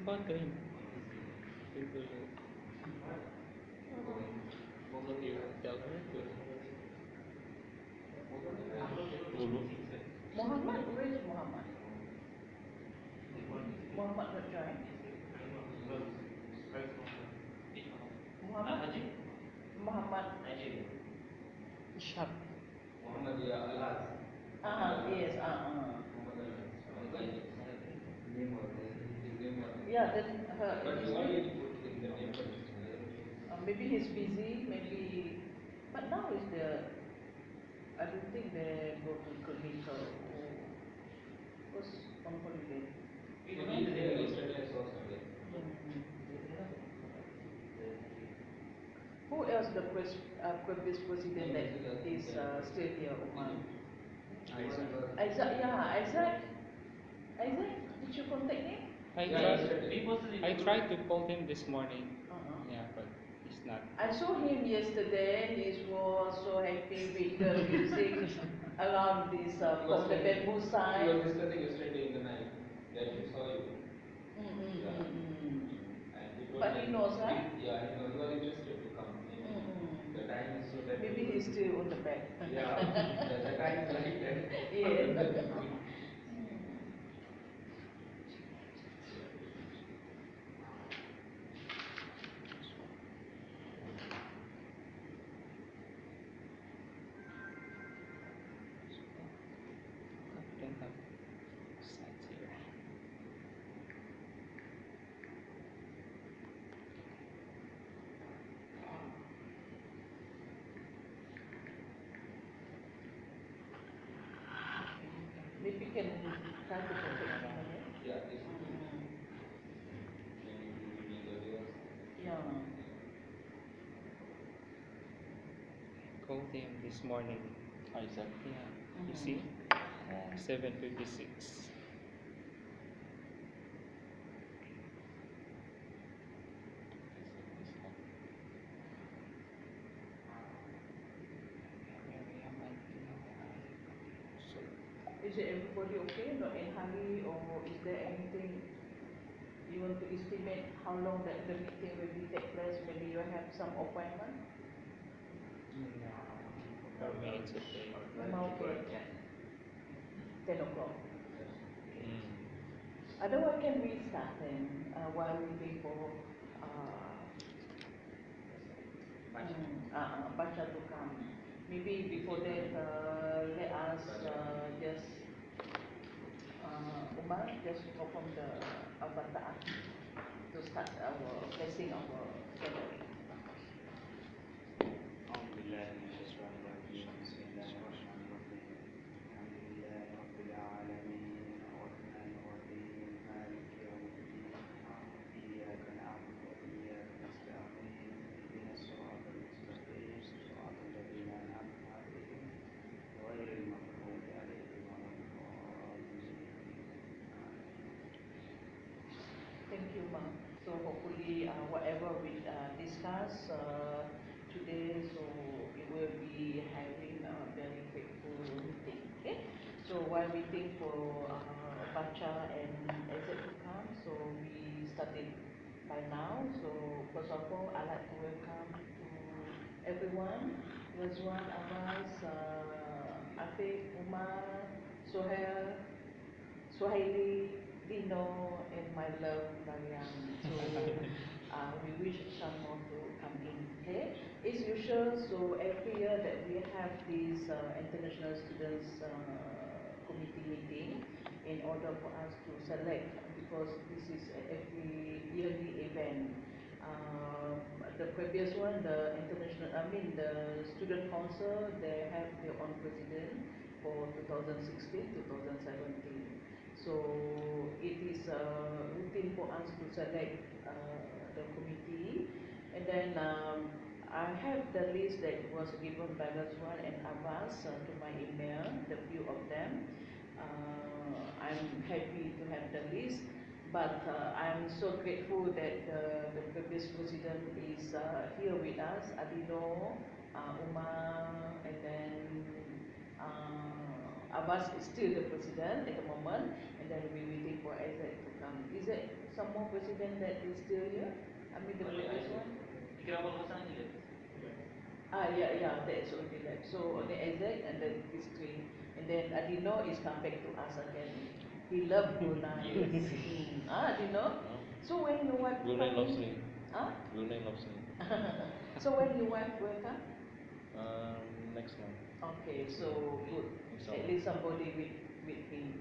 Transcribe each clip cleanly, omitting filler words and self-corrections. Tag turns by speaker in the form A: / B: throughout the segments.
A: call to him. He will tell her to.
B: Muhammad, where is Muhammad? Muhammad not join? Muhammad? Muhammad.
A: Ishaq.
B: Yes, yeah, then her, maybe he's busy, maybe, but now is the, I don't think they go to clinic or was on holiday. Who else the previous president that is still here, Omar? Isaac, yeah, Isaac, did you contact him?
A: I tried to call him this morning. Yeah, but he's not.
B: I saw him yesterday. He was so happy with the music around this from the bamboo side.
C: He was discussing yesterday in the night that he saw you.
B: But he knows, right?
C: Yeah, he knows. He was interested to come. The time is so that.
B: Maybe he's still on the back.
C: Yeah, the time is like that.
B: Yeah.
A: Don't have sites here.
B: Maybe can try to contact him.
C: Yeah,
B: Yeah.
A: Called him this morning. Isaac. Yeah. You see? 7:56.
B: Is everybody okay? Not in hurry, or is there anything you want to estimate how long that the meeting will be take place? Maybe you have some appointment.
A: For me, it's okay.
B: Okay. 10 o'clock. Otherwise, can we start then while waiting for Bacha to come? Maybe before that, let us just Umar just perform the Al-Fatihah to start our blessing our gathering. Thank you, Ma'am. So hopefully, whatever we discuss today, so it will be having a very faithful meeting. Okay. So while waiting for Bacha and Ezek to come, so we started by now. So first of all, I'd like to welcome to everyone. Razwan, Abbas, Afiq, Umar, Sohail, Swahili, Dino, and my love, Mariam. So we wish some more to come in. Okay, as usual. So every year that we have this international students committee meeting, in order for us to select, because this is every yearly event. The previous one, the international, the student council, they have their own president for 2016, 2017. So it is routine for us to select the committee, and then I have the list that was given by Razwan and Abbas to my email, the few of them. I'm happy to have the list, but I'm so grateful that the previous president is here with us, Adino, Umar, and then Abbas is still the president at the moment, and and then we're waiting for Isaac to come. Is there some more president that is still here? I mean the previous one? Yeah, that's only left. So only Isaac and then these three. And then Adino is come back to us again. He loved Brunei.
D: Yes.
B: Adino? So when your wife
D: Brunei
B: coming?
D: loves me.
B: Huh?
D: Brunei loves me.
B: So when your wife will come?
D: Next month.
B: Okay, so good.
D: Inshallah.
B: At least somebody with him.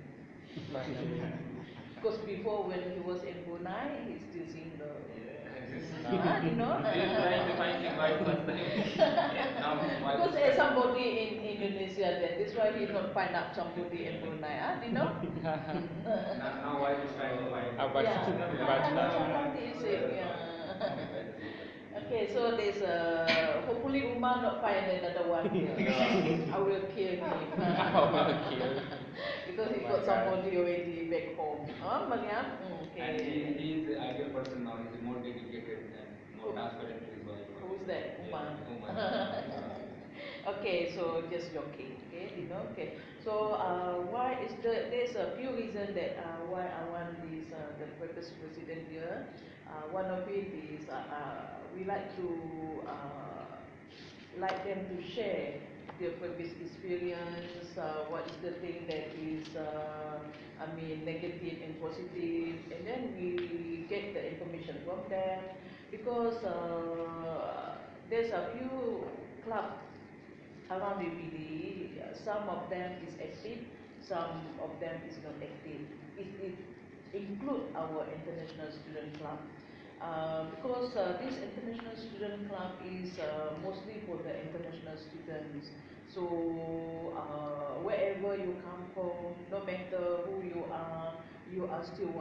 B: Because before when he was in Brunei, he's still single. You know?
C: Trying to find his wife first time. Now his wife
B: Because
C: is
B: there's
C: pregnant.
B: somebody in Indonesia then, that's why he not find out somebody in Brunei, you know?
C: Now wife is trying to find.
B: Somebody is saying, yeah. Okay, so there's hopefully Umar not find another one here. I will kill him. Because he got somebody already back home. Mariam?
C: And
B: Okay.
C: he is the ideal person now. He's more dedicated and more transparent to his wife.
B: Who's that? Umar.
C: Yeah, Umar.
B: Okay, so just joking, okay, you know, okay. So why is there's a few reasons that why I want this the purpose president here. One of it is we like them to share their previous experience. What is the thing that is I mean negative and positive, and then we get the information from them because there's a few clubs around BPD, some of them is active, some of them is not active. It include our international student club. Because this international student club is mostly for the international students. So wherever you come from, no matter who you are still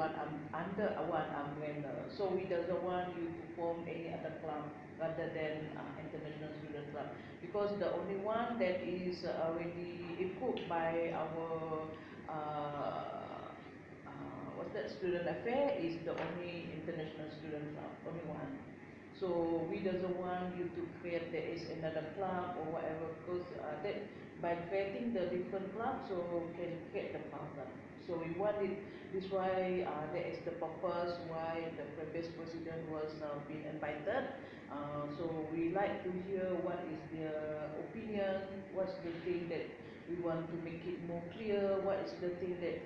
B: under one umbrella. So we doesn't want you to form any other club rather than international student club, because the only one that is already approved by our what's that, student affair is the only international student club, only one. So we doesn't want you to create there is another club or whatever, because that by creating the different clubs, so can create the problem. So we want it. This why that is the purpose why the previous president was being invited. So we like to hear what is their opinion, what's the thing that we want to make it more clear, what is the thing that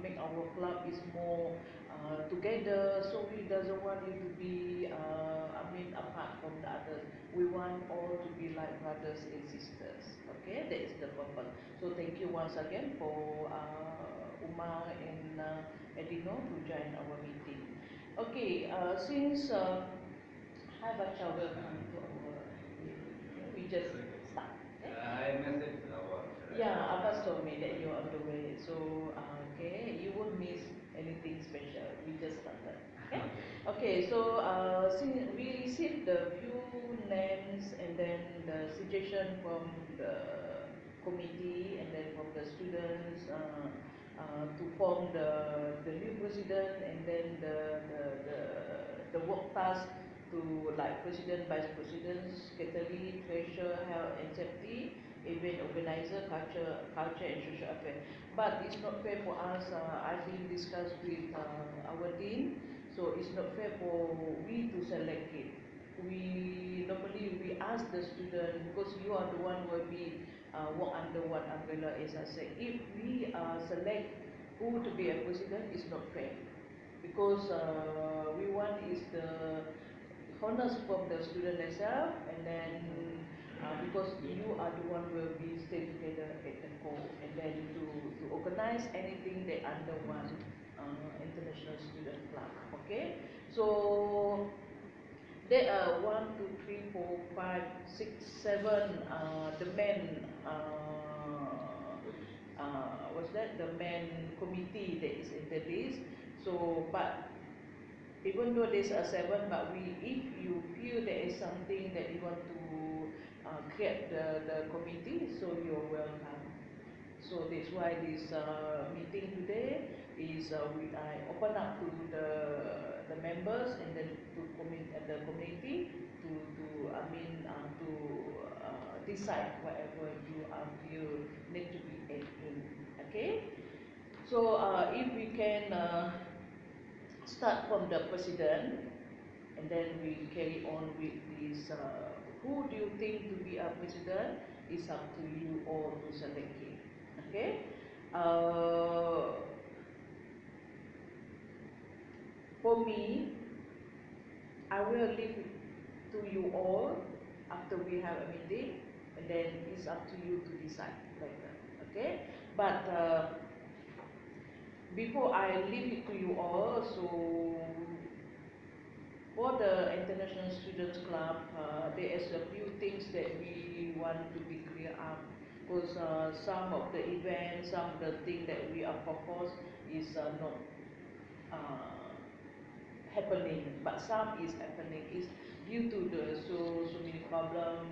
B: make our club is more together. So we doesn't want you to be I mean apart from the others. We want all to be like brothers and sisters. Okay, that is the purpose. So thank you once again for Umar and Edino to join our meeting. Okay, since hi Bacha, welcome to our meeting. We just start.
C: I messaged our.
B: Yeah, Abbas told me that you're on the way, so okay, you won't miss anything special. We just started. Okay, okay. So since we received the few names and then the suggestion from the committee and then from the students to form the new president, and then the work task to like president, vice president, secretary, treasurer, health and safety, event organizer, culture and social affairs. But it's not fair for us. I've been discussed with our dean, so it's not fair for we to select it. We normally we ask the student, because you are the one who will be work under one umbrella, as I said. If we select who to be a president, it's not fair, because we want is the honors from the student themselves, and then because you are the one will be stay together at the core, and then to organize anything that under one international student club. Okay, so there are 1, 2, 3, 4, 5, 6, 7 the main what's that, the main committee that is in the list. So but even though there's a 7, but if you feel there is something that you want to create the committee, so you're welcome. So that's why this meeting today is I open up to the members and then to the committee to I mean to decide whatever you feel need to be added in. Okay. So if we can start from the president, and then we carry on with this. Who do you think to be a president? Is up to you all to select him. Okay. For me, I will leave it to you all after we have a meeting, and then it's up to you to decide later. Okay. But before I leave it to you all, so for the International Students Club, there is a few things that we want to be clear up. Because some of the events, some of the things that we are proposed is not happening, but some is happening. Is due to the so many problem,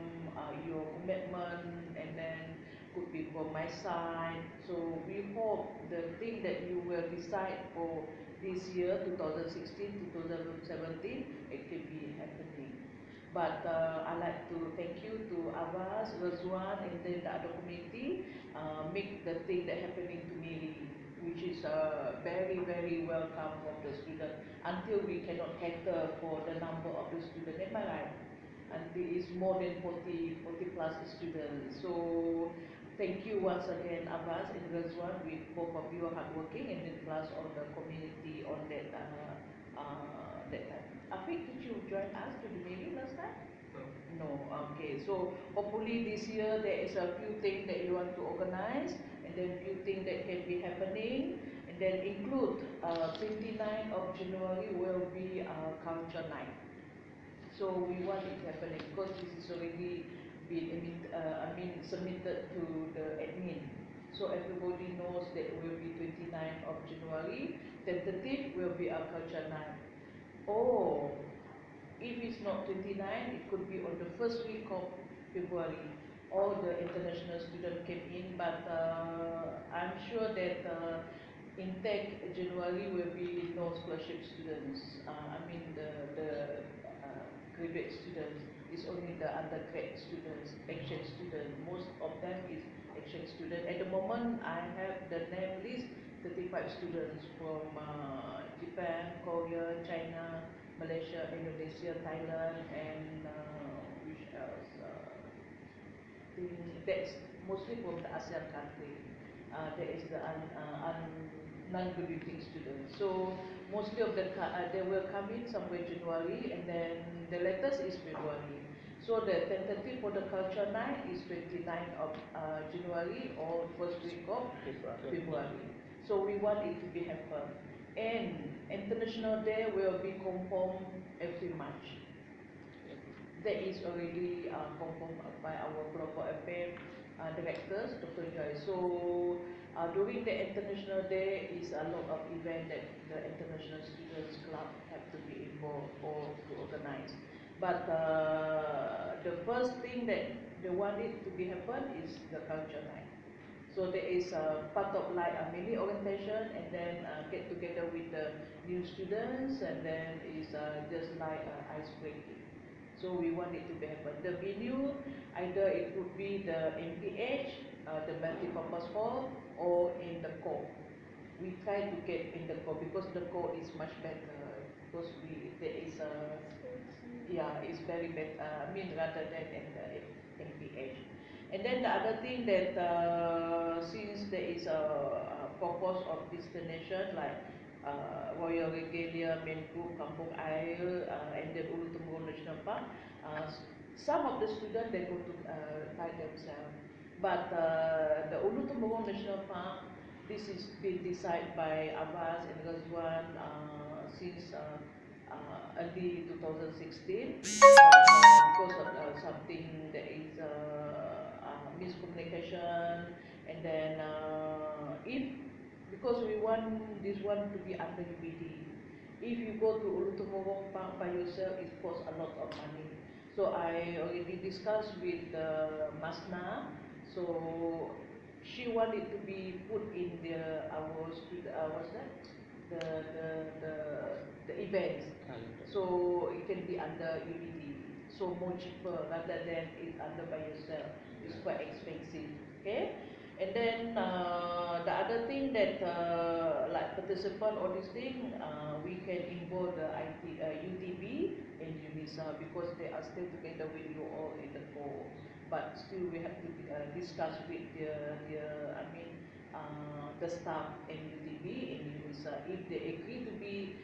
B: your commitment, and then could be from my side. So we hope the thing that you will decide for this year, 2016, 2017, it can be happening. But I like to thank you to Abbas, Razwan, and then the other committee, make the thing that happening to me, which is very, very welcome from the student. Until we cannot cater for the number of the student, am I right? Until it's more than 40 plus students. So thank you once again, Abbas and Razwan, with both of you hardworking, and then plus all the community on that that time. Afiq, did you join us to the meeting last time? No. Okay. So hopefully this year there is a few things that you want to organize, and then few things that can be happening, and then include 29th of January will be culture night. So we want it happening because this is already been submitted to the admin. So everybody knows that it will be 29th of January. Tentative will be a culture night. Oh, if it's not 29, it could be on the first week of February. All the international students came in, but I'm sure that in Tech January will be no scholarship students. The graduate students. It's only the undergrad students, exchange students. Most of them is exchange students. At the moment, I have the name list 35 students from Japan, Korea, China, Malaysia, Indonesia, Thailand, and which else? That's mostly from the ASEAN country. There is the non-graduating students. So mostly of the they will come in somewhere January, and then the latest is February. So the tentative for the culture night is 29th of January or first week of February. So we want it to be happen. And International Day will be confirmed every March. That is already confirmed by our global affairs directors, Dr. Joy. So during the International Day is a lot of events that the International Students Club have to be involved or to organize. But the first thing that they wanted to be happen is the culture night. So there is a part of like a mini orientation, and then get together with the new students, and then is just like ice breaking. So we want it to be happen. The venue, either it could be the MPH, the multi-purpose hall, or in the core. We try to get in the core because the core is much better. Because there is a, yeah, it's very better. Rather than in the MPH. And then the other thing that since there is a purpose of destination like Royal Regalia, Menku, Kampung Air, and then Ulu Temurun National Park, some of the students they go to by themselves. But the Ulu Temurun National Park, this is been decided by Abbas and Razwan since early 2016, because of something that is miscommunication, and then because we want this one to be under UBD. If you go to Ulu Temurun Park by yourself, it costs a lot of money. So I already discussed with Masna. So she wanted to be put in what's that? The events. So it can be under UBD. So more cheaper rather than it under by yourself. It's quite expensive. Okay. And then the other other thing that like participant or this thing, we can involve the UTB and UNISA because they are still together with you all in the core. But still we have to discuss with the staff in UTB and UNISA. If they agree to be,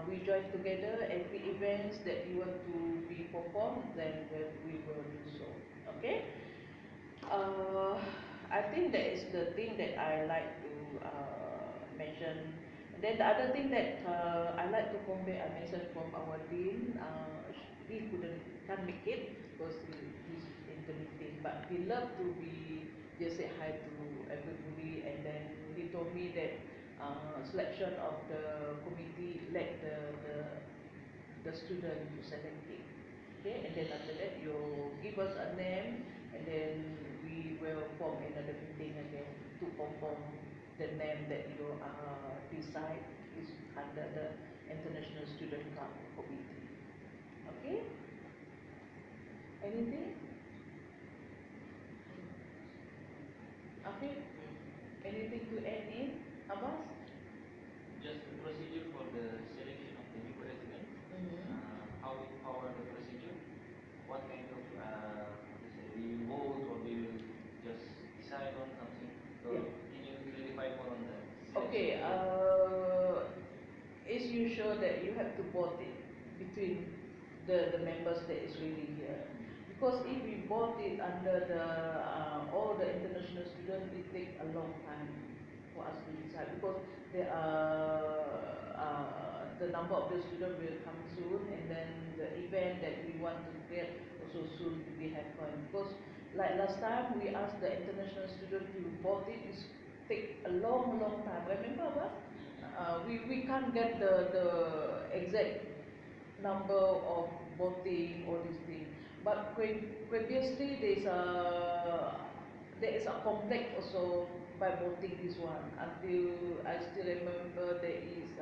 B: we join together every events that you want to be performed, then we will do so. Okay? I think that is the thing that I like to mention. Then the other thing that I like to convey, I mentioned from our dean, he can't make it because he's in the meeting, but he loved to be just say hi to everybody, and then he told me that selection of the committee let the student to select it. Okay, and then after that you give us a name, and then we will form another meeting again to confirm the name that you decide is under the International Student Club Committee. Okay? Anything? Okay? Anything to add in, Abbas?
C: Just the procedure for the selection of the new president. How are the procedure? What kind of will you vote or will you just decide on something? So
B: Yeah.
C: can you clarify more on that?
B: Okay, it's usual that you have to vote it between the members that is really here. Because if we vote it under the all the international students, it takes a long time for us to decide because there are the number of the students will come soon, and then the event that we want to get also soon to be happen. Because like last time we asked the international student to vote it, it take a long time. Remember what? We can't get the exact number of voting or this thing. But previously there is a complex also by voting this one. Until I still remember there is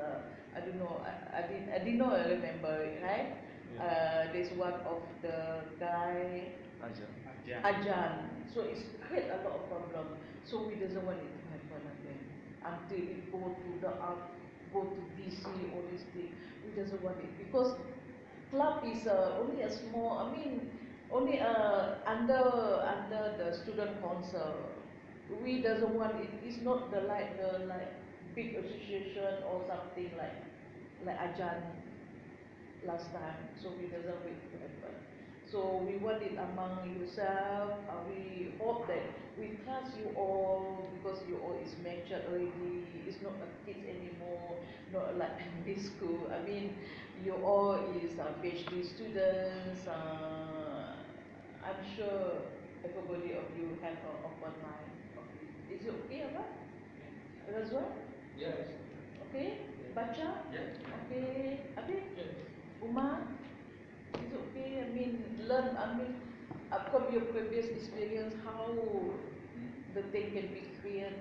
B: I don't know I didn't know I remember it, right?
D: Yeah.
B: There's one of the guy
D: Aja.
B: Ajan. So it's create a lot of problem. So we doesn't want it to happen again. Until it go to DC or this thing. We doesn't want it because club is only a small. I mean, only under the student council. We doesn't want it. It's not the like big association or something like Ajan last time. So we doesn't wait to happen. So we want it among yourself. We hope that we trust you all because you all is matured already. It's not a kids anymore, not like primary school. I mean, you all is PhD students. I'm sure everybody of you have an open mind. Okay. Is it okay, Abah? Razwan?
C: Yes.
B: Okay? Baca?
C: Yes.
B: Okay. Abi?
C: Yes.
B: Umar? Is it okay? I mean, from your previous experience, how the thing can be created?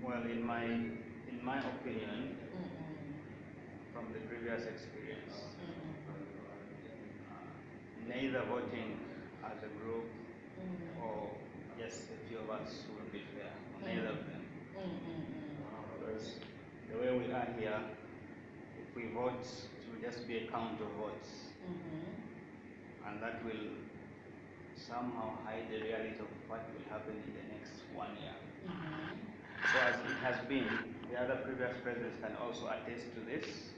E: Well, in my opinion, from the previous experience, neither voting as a group or just a few of us would be fair. Neither of them. Because the way we are here, if we vote, it will just be a count of votes, and that will somehow hide the reality of what will happen in the next 1 year. So as it has been, the other previous presidents can also attest to this.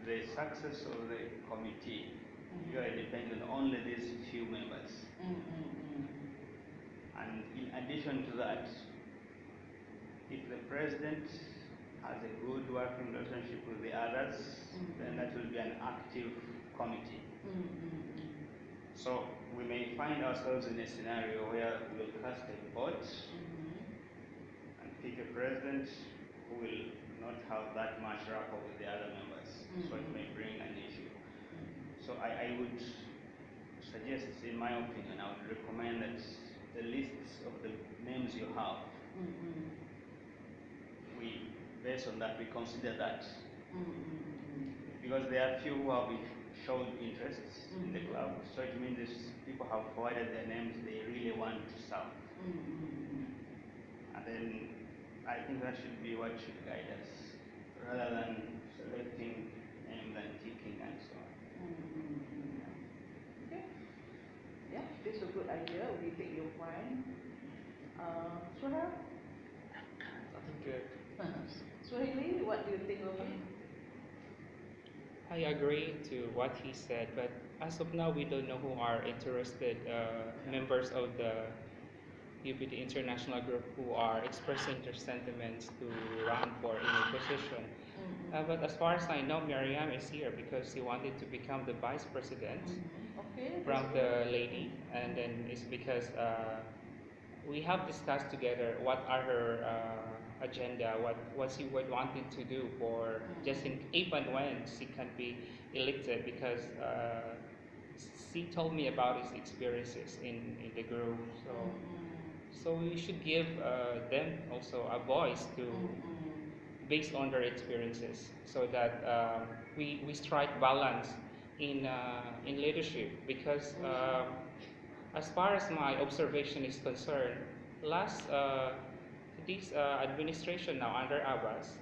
E: The success of the committee really depends on only these few members. And in addition to that, if the president has a good working relationship with the others, then that will be an active committee. So we may find ourselves in a scenario where we will cast a vote and pick a president who will not have that much rapport with the other members. So it may bring an issue. So I would suggest, in my opinion, I would recommend that the lists of the names you have, based on that, we consider that. Because there are few who have shown interests in the club, so it means if people have forwarded their names, they really want to serve. And then I think that should be what should guide us, rather than selecting names and ticking and so on.
B: Okay. Yeah, this is a good idea. We take your point. Suhail?
D: Nothing good.
B: Suhaili, what do you think of it?
A: I agree to what he said, but as of now, we don't know who are interested members of the UPD International Group who are expressing their sentiments to run for any position. But as far as I know, Miriam is here because she wanted to become the vice president
B: Okay.
A: from the lady, and then it's because we have discussed together what are her agenda, what she would wanted to do for just in even when she can be elected, because she told me about his experiences in the group. So we should give them also a voice to based on their experiences, so that we strike balance in leadership. Because as far as my observation is concerned, last this administration now under Abbas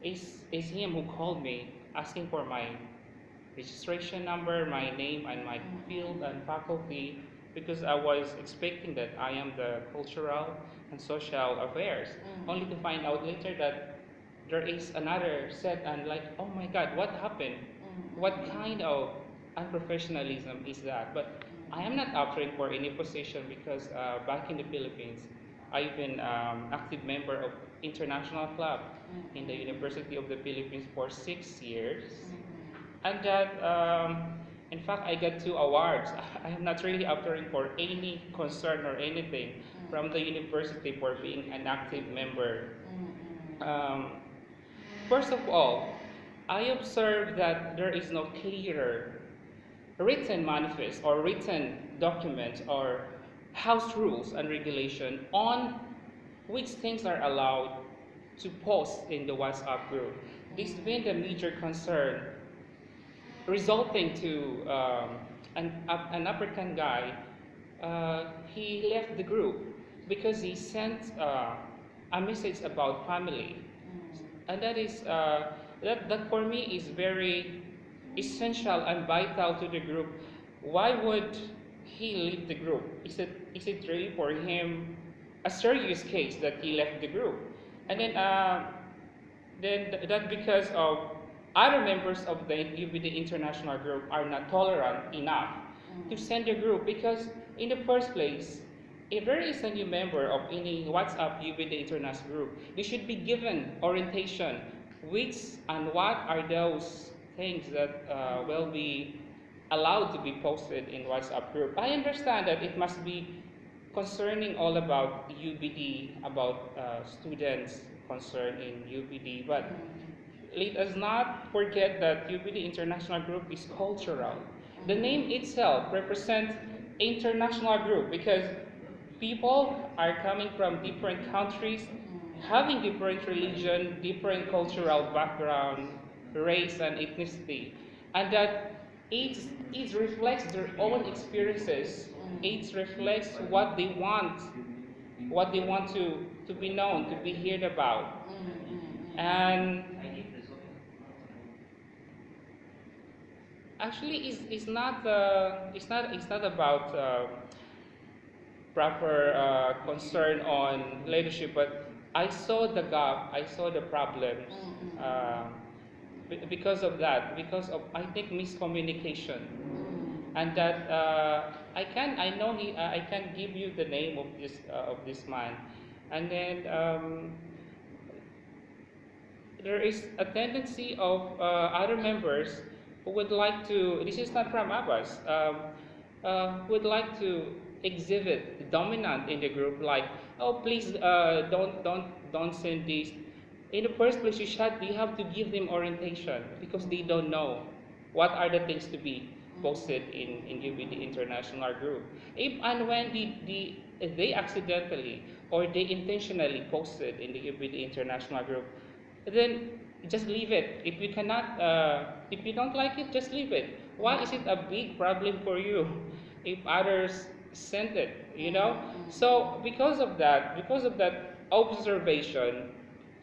A: is him who called me asking for my registration number, my name, and my field and faculty, because I was expecting that I am the cultural and social affairs, only to find out later that there is another set, and like, oh my God, what happened? What kind of unprofessionalism is that? But I am not offering for any position because back in the Philippines, I've been active member of international club in the University of the Philippines for 6 years. And that, in fact, I got 2 awards. I am not really offering for any concern or anything from the university for being an active member. First of all, I observed that there is no clear written manifest or written document or house rules and regulation on which things are allowed to post in the WhatsApp group. This has been the major concern, resulting to an African guy. He left the group because he sent a message about family, and that is that for me is very essential and vital to the group. Why would he leave the group? Is it really for him a serious case that he left the group? And then that because of other members of the UPD International Group are not tolerant enough to send the group, because in the first place, if there is a new member of any WhatsApp UPD International Group, they should be given orientation which and what are those things that will be allowed to be posted in WhatsApp group. I understand that it must be concerning all about UPD, about students concerned in UPD, but let us not forget that UPD International Group is cultural. The name itself represents international group because people are coming from different countries, having different religion, different cultural background, race and ethnicity, and that each reflects their own experiences. Each reflects what they want to be known, to be heard about. And actually, it's not about proper concern on leadership, but I saw the gap, I saw the problems because of that, because of, I think, miscommunication, and that I can give you the name of this man, and then there is a tendency of other members who would like to. This is not from Abbas. Would like to exhibit dominant in the group, like, oh please don't send this. In the first place, you have to give them orientation because they don't know what are the things to be posted in UPD International Group. If and when they accidentally or they intentionally posted in the UPD International Group, then just leave it. If you cannot, if you don't like it, just leave it. Why is it a big problem for you if others send it, you know. So because of that observation,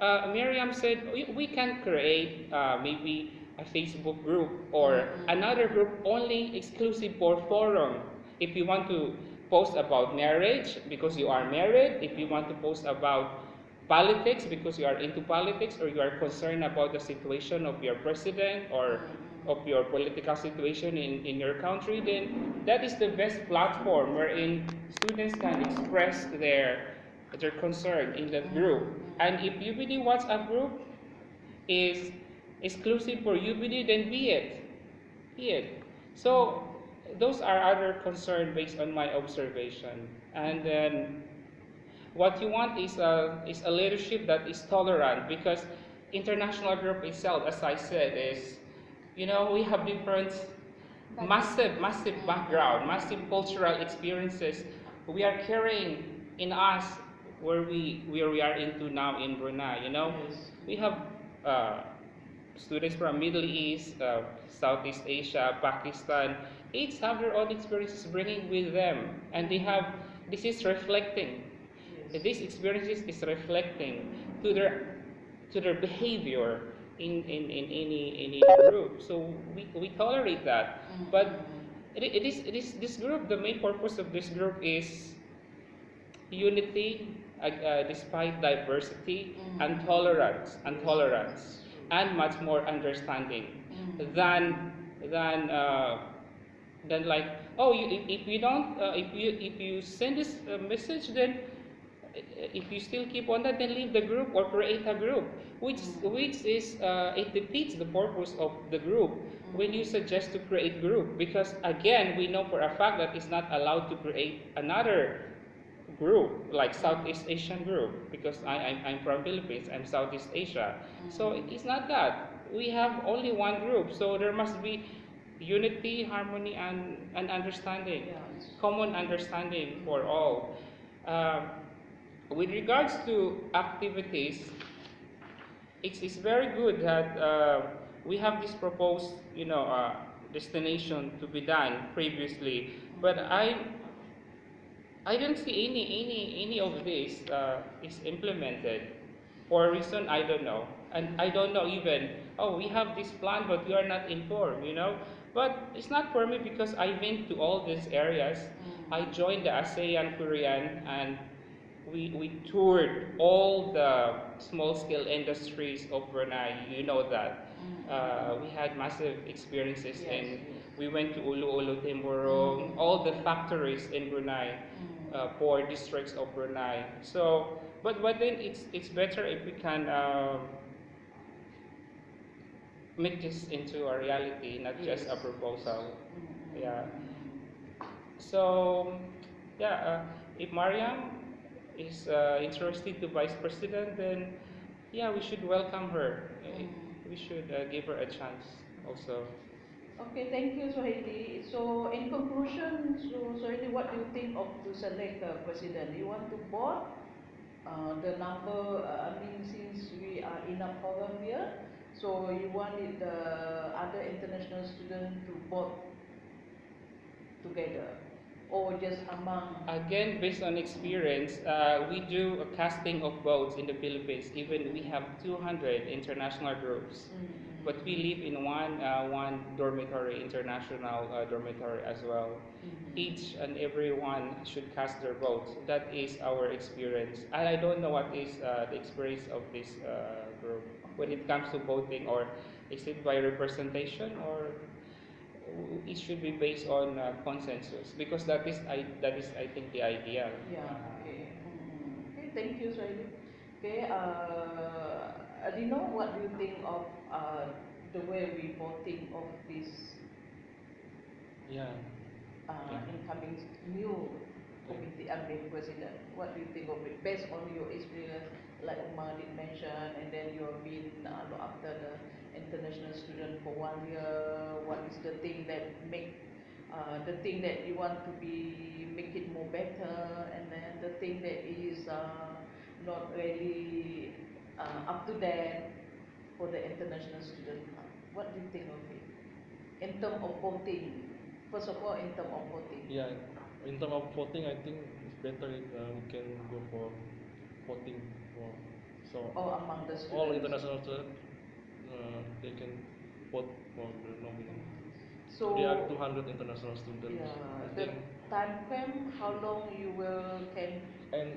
A: Miriam said we can create maybe a Facebook group or another group only exclusive for forum. If you want to post about marriage because you are married, if you want to post about politics because you are into politics or you are concerned about the situation of your president or of your political situation in your country, then that is the best platform wherein students can express their concern in that group. And if UBD WhatsApp group is exclusive for UBD, then be it. Be it. So those are other concerns based on my observation. And then what you want is a leadership that is tolerant because international group itself, as I said, is, you know, we have different massive background, massive cultural experiences we are carrying in us where we are into now in Brunei. You know, we have uh, students from Middle East, Southeast Asia, Pakistan. Each have their own experiences bringing with them, and they have this is reflecting. These experiences is reflecting to their behavior in any group. So we tolerate that. But it is this group, the main purpose of this group is unity despite diversity and tolerance and much more understanding than than uh, than like, oh, if you don't if you send this message, then if you still keep on that, then leave the group or create a group, which is it defeats the purpose of the group when you suggest to create group, because again we know for a fact that it's not allowed to create another group like Southeast Asian group, because I'm from Philippines, I'm Southeast Asia. So it is not that. We have only one group, so there must be unity, harmony, and understanding, common understanding for all. Um, with regards to activities, it's very good that we have this proposed, you know, destination to be done previously, but I don't see any of this is implemented for a reason I don't know, and I don't know even. Oh, we have this plan, but we are not informed, you know. But it's not for me because I went to all these areas. I joined the ASEAN Korean, and we toured all the small scale industries of Brunei. You know that. We had massive experiences and we went to Ulu Ulu Timburong, all the factories in Brunei, four districts of Brunei. So, but then it's better if we can make this into a reality, not just a proposal. Yeah. So, yeah, if Mariam is interested to vice president, then yeah, we should welcome her. We should give her a chance also.
B: Okay, thank you, Sohaili. So, in conclusion, so Sohaili, what do you think of to select a president? You want to board the number? I mean, since we are in a forum here, so you wanted the other international students to board together, or just among?
A: Again, based on experience, we do a casting of votes in the Philippines. Even we have 200 international groups, but we live in one dormitory, international dormitory as well. Each and every one should cast their votes. That is our experience. And I don't know what is the experience of this group when it comes to voting, or is it by representation, or it should be based on consensus, because that is I think the idea.
B: Yeah. Okay. Okay. Thank you, Sohaili. Okay. Adino, what do you think of the way we voting of this
D: Yeah.
B: incoming new committee, I mean president? What do you think of it based on your experience, like Umar did mention, and then you have been look after the international student for 1 year? What is the thing that make the thing that you want to be make it more better, and then the thing that is not really up to date for the international student? What do you think of it in terms of voting? First of all, in terms of voting.
D: Yeah. in terms of voting, I think it's better if we can go for voting for so
B: Or among the students?
D: all international students they can vote for the nominee.
B: So
D: There are 200 international students.
B: yeah,
D: I
B: the
D: think,
B: time frame, how long you can?
D: and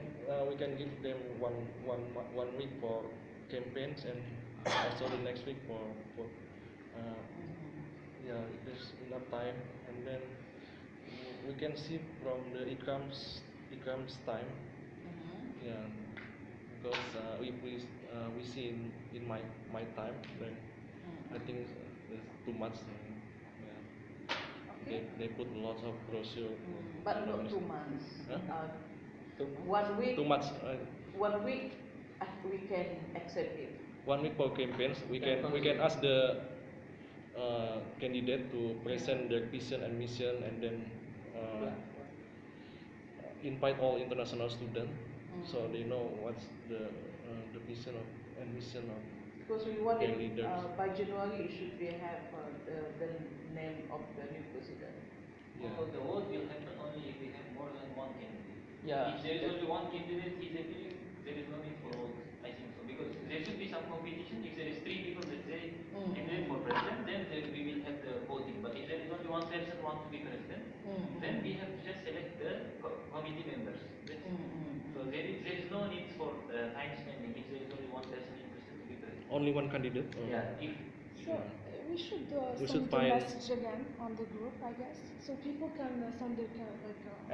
D: we can give them one week for campaigns and also the next week for uh, yeah, if there's enough time, and then we can see from the Ikram's time. Yeah, because if we see in my time, then I think it's too much. Yeah. They put lots of brochure.
B: But not 2 months.
D: Huh?
B: 1 week.
D: Too much.
B: 1 week, we can accept it.
D: 1 week for campaigns. We can ask the candidate to present their vision and mission, and then invite all international students, so they know what's the vision and mission of
B: Because we want
D: their
B: it
D: leaders.
B: by January, should we have the name of the new president?
D: Yeah.
C: So the vote will happen only if we have more than one candidate.
A: Yeah.
C: If there is only one candidate, easily there is no need for vote. I think so, because there should be some competition. If there is 3 people that say candidate for president, then we will have the voting. But if there is only one person want to be president, then we have to just select the committee members. So there is no need for time spending if there is only one person interested to be president.
D: Only one candidate.
C: Yeah.
F: So we should
D: We
F: send
D: should
F: the
D: find-
F: message again on the group, I guess, so people can send their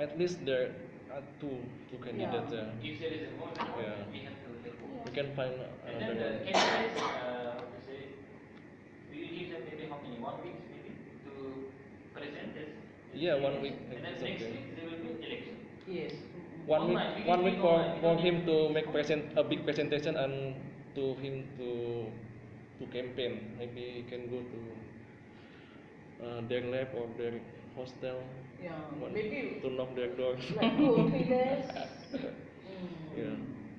D: At least there are two candidates.
C: If there is a more than one,
D: Yeah.
C: we have to have vote.
D: We can find
C: And then
D: another
C: the
D: one.
C: candidates, how to say, we will give them maybe how many? 1 week maybe to present this.
D: Yeah, 1 week.
C: And then
D: It's
C: next
D: okay.
C: week there will be election.
B: Yes.
D: One week,
C: Online, we
D: one
C: can
D: week
C: do
D: for,
C: online, we
D: for
C: don't
D: him
C: need-
D: to make a big presentation, and to him to campaign. Maybe he can go to their lab or their hostel.
B: Yeah.
D: To
B: Maybe
D: knock their door.
B: like 2 or 3 days.
D: Yeah.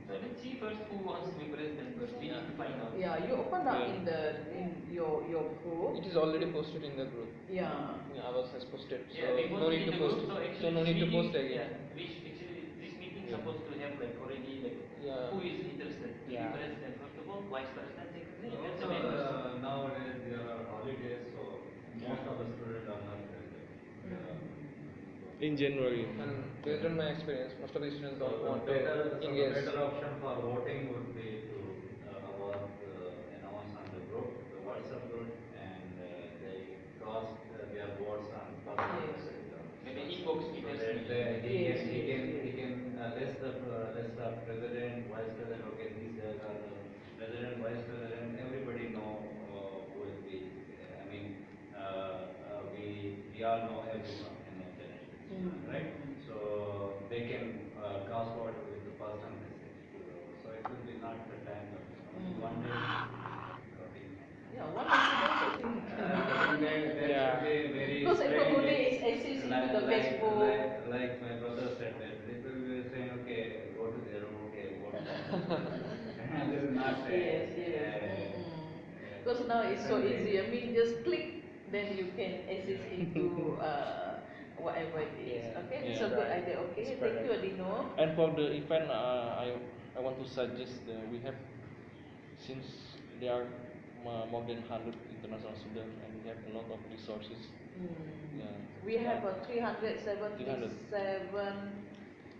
C: So let's see first who wants to be president first. We need to find out.
B: Yeah, you open up
D: Yeah.
B: in your group.
G: It is already posted in the group.
B: Yeah.
G: Yeah, ours has posted. So
C: Yeah, we
G: no
C: posted
G: need
C: in
G: to
C: the
G: post.
C: group, so actually
G: So no
C: this
G: need to
C: meeting-
G: post again.
C: Yeah, which actually this meeting
D: Yeah.
C: supposed to have like already like
G: Yeah.
C: who is interested to
A: Yeah.
C: be president first of all, vice president, secretary, and
H: Also,
C: then the members.
H: nowadays there are holidays, so most of the students are not present.
D: In January.
G: And based on my experience, most of the students don't
H: So
G: want
H: the better,
G: to
H: so the
G: engage.
H: better option for voting would be to announce on the group, the WhatsApp group, and they cast their votes on
B: Yes.
C: Maybe inbox me
H: So
C: personally.
H: that
B: Yes,
H: he can list the president, vice president. Okay, these guys are the president, vice president. Everybody know who will be. I mean, we all know everyone in the international, right? So they can cast vote with the person message. So it will be not the time of one day.
B: Yeah, one incident I think.
A: Yeah.
B: Because everybody is access into the Facebook.
H: Like my brother said that people will say, okay, go to their room, okay, vote. And this is not fair.
B: Yes. Because now it's so easy. I mean, just click, then you can access into whatever it is.
A: Yeah.
B: Okay, it's a
D: Yeah.
B: good idea. Okay,
A: It's
B: thank you,
A: correct.
B: Adino.
D: And for the event, I want to suggest we have, since there are more than 100 international students, and we have a lot of resources. Yeah.
B: We have 377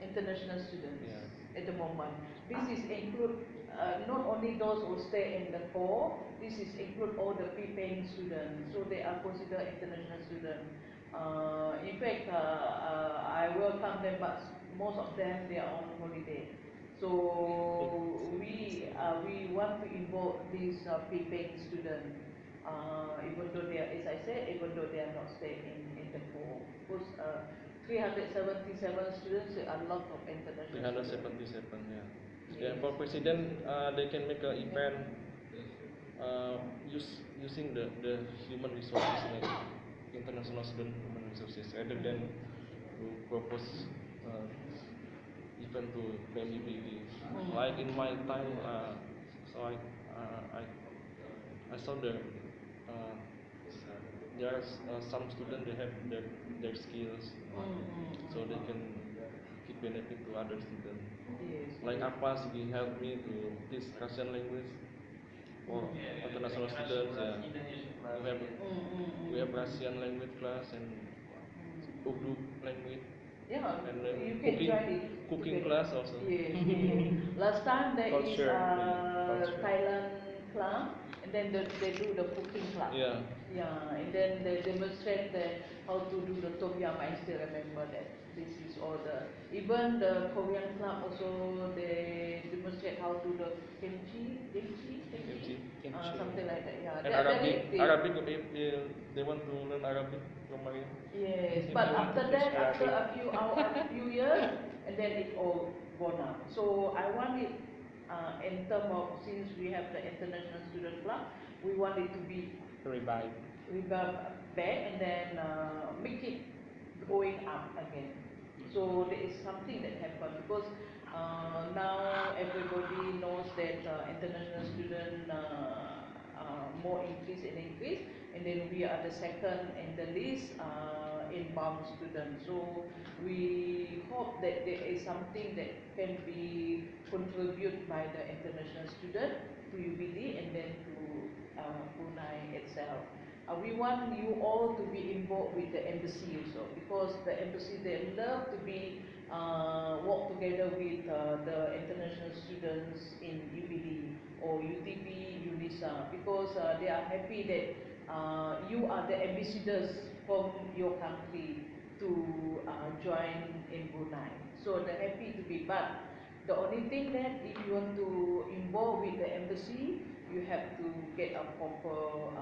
B: international students
D: Yeah.
B: at the moment. This is include not only those who stay in the core, this is include all the fee-paying students, so they are considered international students. In fact, I welcome them, but most of them they are on holiday. So we want to involve these fee-paying students, even though they are, as I said, even though they are not staying in the core. Because 377 students, a lot of international students.
D: 377, yeah. And for president, they can make an event using the human resources, like international student human resources, rather than to propose event to PMIPD. Like in my time, so I saw the some students they have their skills, so they can give benefit to other students.
B: Yes.
D: Like APAS, we help me to teach Russian language for
C: Yeah,
D: international
C: like
D: students.
C: Russian
D: Yeah,
C: class, Indonesian class.
D: we have
C: yeah.
D: we have Russian language class and Urdu language.
B: Yeah,
D: And
B: you can join it.
D: cooking
B: together.
D: class also.
B: Yes, yes. Last time there is
A: Culture, culture.
B: Thailand club, and then they do the cooking club.
D: Yeah.
B: Yeah, and then they demonstrate how to do the tom yum. I still remember that. This is all the, even the Korean club also they demonstrate how to do the kimchi,
A: Kimchi.
B: something like that. Yeah,
D: And
B: they are very active.
D: Arabic, if they want to learn Arabic from Maria.
B: Yes,
A: If
B: but
A: you want
B: after
A: to
B: that,
A: teach
B: after
A: Arabic.
B: a few years, and then it all gone up. So I want it in terms of, since we have the international student club, we want it to be
A: Revive.
B: revive back and then make it going up again. So there is something that happened because now everybody knows that international student more increase and increase, and then we are the second in the list inbound students. So we hope that there is something that can be contributed by the international student to UBD and then to Brunei itself. We want you all to be involved with the embassy also, because the embassy, they love to be work together with the international students in UBD or UTP, UNISA, because they are happy that you are the ambassadors from your country to join in Brunei. So they're happy to be, but the only thing that if you want to involve with the embassy, you have to get a proper